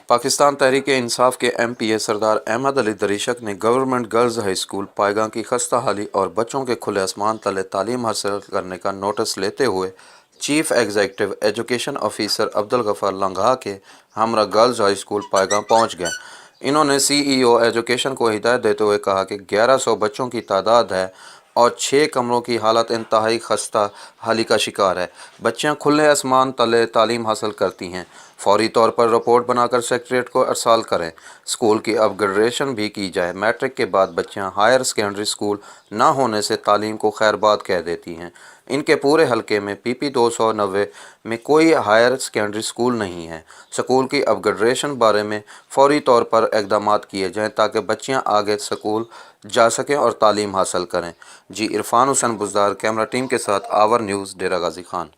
पाकिस्तान तहरीक-ए-इंसाफ के MPA सरदार अहमद अली दरीशक ने government girls high school पायगां की खस्ता हाली और बच्चों के खुले आसमान तले तालीम हासिल करने का नोटिस लेते हुए chief executive education officer Abdul Ghaffar Langah के हमरा गर्ल्स हाई स्कूल पायगां पहुंच गए। इन्होंने CEO एजुकेशन को हिदायत देते हुए कहा कि 1100 बच्चों की तादाद है और 6 कमरों की हालत इंतहाई खस्ता हाली का शिकार है। बच्चियां खुले आसमान तले तालीम हासिल करती हैं। फौरी तौर पर रिपोर्ट बनाकर सेक्रेटरीट को अरसाल करें। स्कूल की अपग्रेडेशन भी की जाए। मैट्रिक के बाद बच्चियां हायर सेकेंडरी स्कूल ना होने से तालीम को खैरबाद कह देती हैं। इनके पूरे हलके में PP 290 में कोई हायर सेकेंडरी स्कूल नहीं है। स्कूल की अपग्रेडेशन बारे में फौरी तौर पर इक़दामात किए जाएँ ताकि बच्चियां आगे स्कूल जा सकें और तालीम हासिल करें। जी इरफान हुसैन बुज़दार कैमरा टीम के साथ आवर न्यूज़ डेरा गाजी खान।